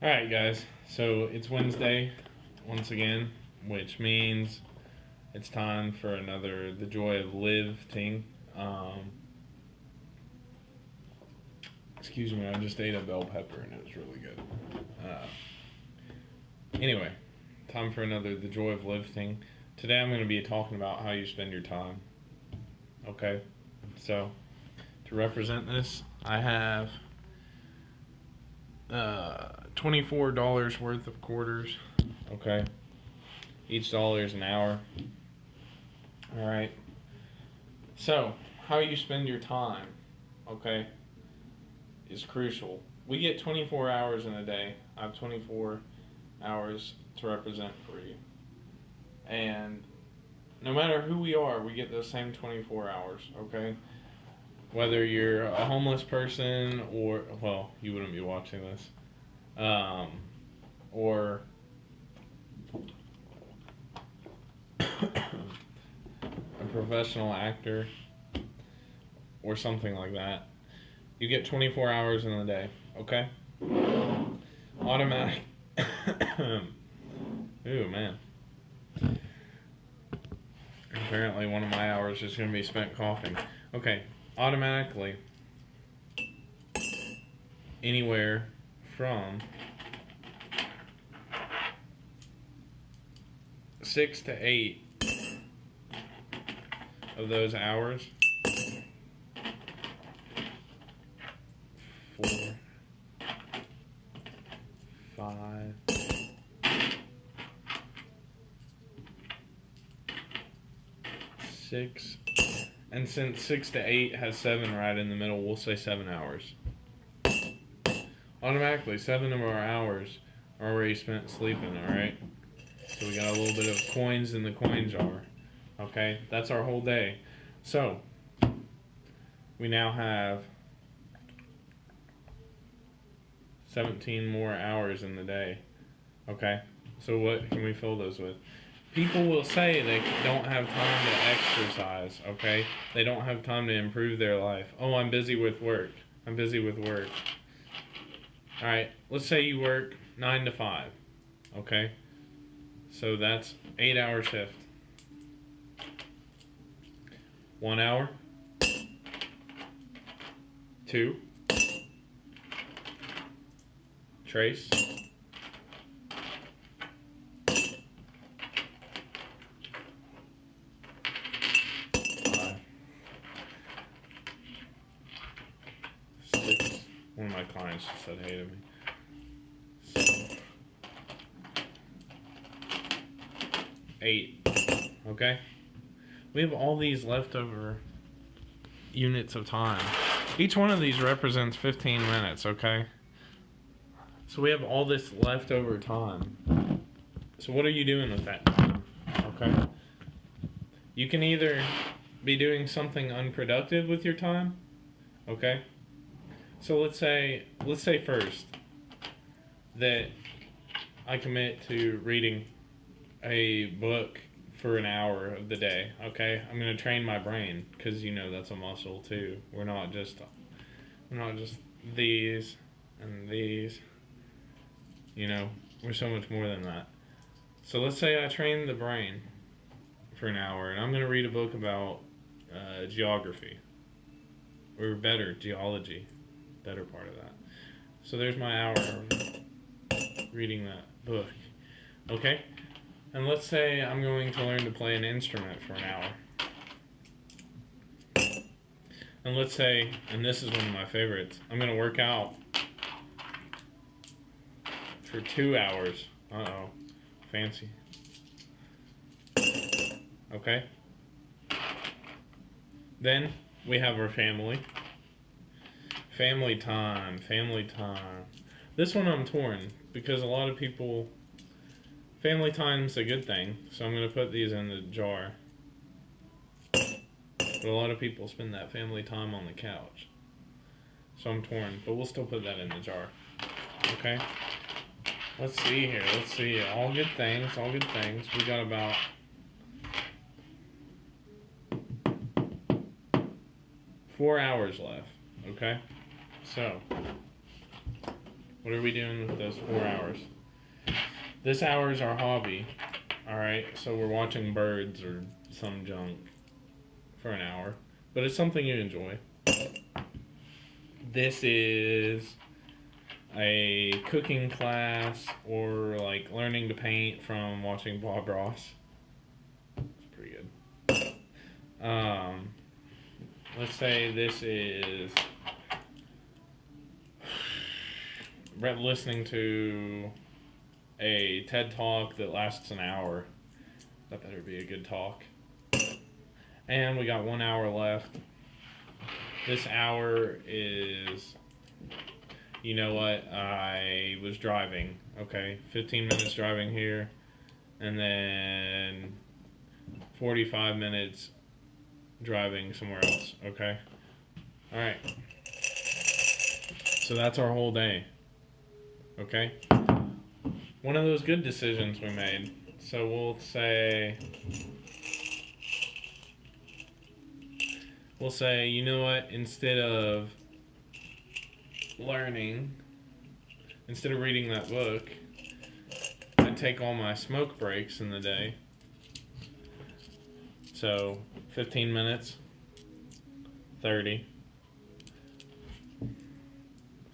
All right, guys. So it's Wednesday once again, which means it's time for another The Joy of Living. Um, excuse me, I just ate a bell pepper and it was really good. Uh, anyway, time for another The Joy of Living. Today I'm going to be talking about how you spend your time. Okay? So, to represent this, I have $24 worth of quarters. Okay? Each dollar is an hour. All right. So, how you spend your time, okay, is crucial. We get 24 hours in a day. I have 24 hours to represent for you. And no matter who we are, we get those same 24 hours, okay? Whether you're a homeless person or, well, you wouldn't be watching this, or a professional actor or something like that. You get 24 hours in a day, okay? Automatic. Ooh, man. Apparently, one of my hours is going to be spent coughing. Okay, automatically, anywhere from 6 to 8 of those hours, 4, 5, 6, and since 6 to 8 has 7 right in the middle, we'll say 7 hours. Automatically, 7 of our hours are already spent sleeping, alright? So we got a little bit of coins in the coin jar. Okay, that's our whole day. So, we now have 17 more hours in the day. Okay, so what can we fill those with? People will say they don't have time to exercise, okay? They don't have time to improve their life. Oh, I'm busy with work. I'm busy with work. Alright, let's say you work 9 to 5, okay? So that's 8-hour shift. 1 hour. 2. Trace. 5. 6. One of my clients just said hey to me. 7. 8. Okay? We have all these leftover units of time. Each one of these represents 15 minutes, okay? So we have all this leftover time. So what are you doing with that time? Okay? You can either be doing something unproductive with your time, okay? So let's say first that I commit to reading a book for an hour of the day, okay? I'm going to train my brain because that's a muscle too. We're not just these and these. We're so much more than that. So let's say I train the brain for an hour and I'm going to read a book about geography or better geology, better part of that. So there's my hour of reading that book, okay? And let's say I'm going to learn to play an instrument for an hour. And let's say, and this is one of my favorites, I'm going to work out for 2 hours. Uh-oh. Fancy. Okay? Then we have our family. Family time. This one I'm torn because a lot of people... Family time's a good thing, so I'm going to put these in the jar. But a lot of people spend that family time on the couch. So I'm torn, but we'll still put that in the jar. Okay? Let's see here. All good things. We got about 4 hours left. Okay? So, What are we doing with those 4 hours? This hour is our hobby. Alright, so we're watching birds or some junk for an hour. But it's something you enjoy. This is a cooking class or like learning to paint from watching Bob Ross. It's pretty good. Let's say this is listening to a TED Talk that lasts an hour. That better be a good talk. And we got 1 hour left. This hour is, you know what, I was driving, okay? 15 minutes driving here, and then 45 minutes driving somewhere else, okay? Alright. So that's our whole day, okay? One of those good decisions we made. So we'll say, you know what, instead of reading that book, I'd take all my smoke breaks in the day. So 15 minutes, 30,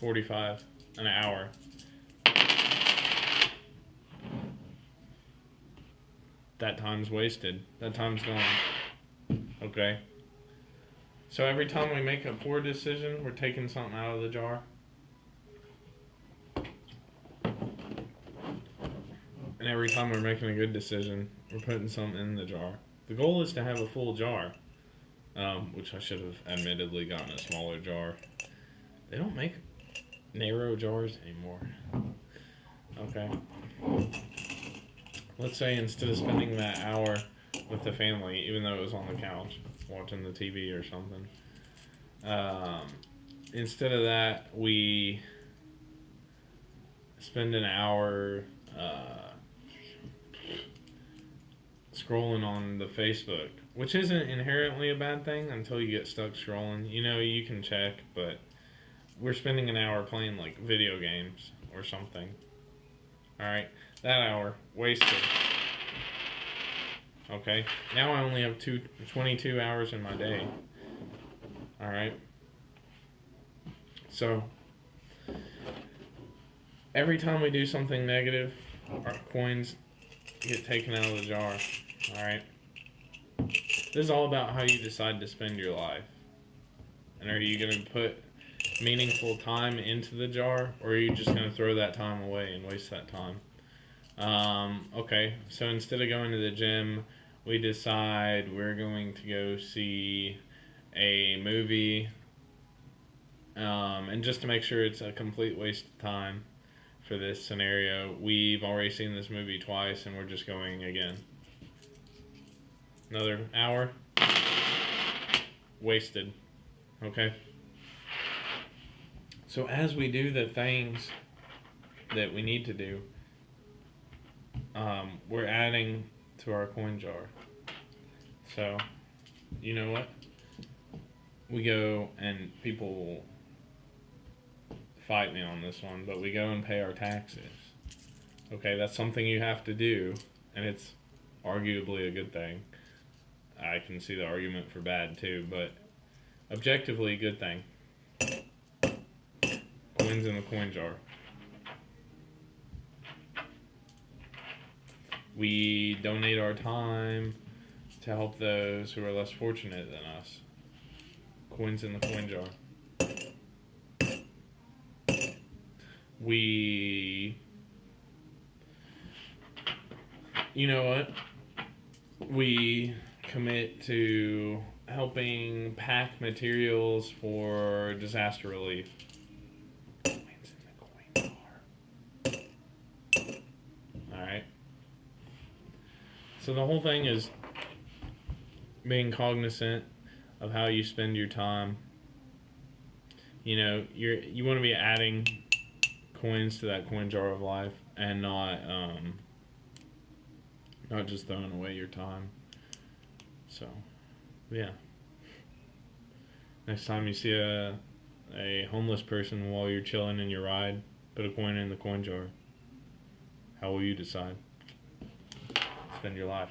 45, an hour. That time's wasted. That time's gone. Okay? So every time we make a poor decision, we're taking something out of the jar. And every time we're making a good decision, we're putting something in the jar. The goal is to have a full jar, which I should have admittedly gotten a smaller jar. They don't make narrow jars anymore. Okay. Let's say instead of spending that hour with the family, even though it was on the couch watching the TV or something, instead of that, we spend an hour scrolling on the Facebook, which isn't inherently a bad thing until you get stuck scrolling. You know, you can check, but we're spending an hour playing like video games or something. Alright, that hour wasted. Okay, now I only have 22 hours in my day. Alright, so every time we do something negative, our coins get taken out of the jar. Alright, this is all about how you decide to spend your life. And are you going to put meaningful time into the jar, or are you just going to throw that time away and waste that time? Okay, so instead of going to the gym, we decide we're going to go see a movie, and just to make sure it's a complete waste of time for this scenario, we've already seen this movie twice and we're just going again. Another hour wasted. Okay, so as we do the things that we need to do, we're adding to our coin jar. So, you know what? We go, and people fight me on this one, but we go and pay our taxes. Okay, that's something you have to do, and it's arguably a good thing. I can see the argument for bad too, but objectively, good thing. Coins in the coin jar. We donate our time to help those who are less fortunate than us. Coins in the coin jar. You know what? We commit to helping pack materials for disaster relief. Coins in the coin jar. Alright. So the whole thing is being cognizant of how you spend your time. You know, you want to be adding coins to that coin jar of life, and not just throwing away your time. So, yeah. Next time you see a homeless person while you're chilling in your ride, Put a coin in the coin jar. How will you decide? Spend your life.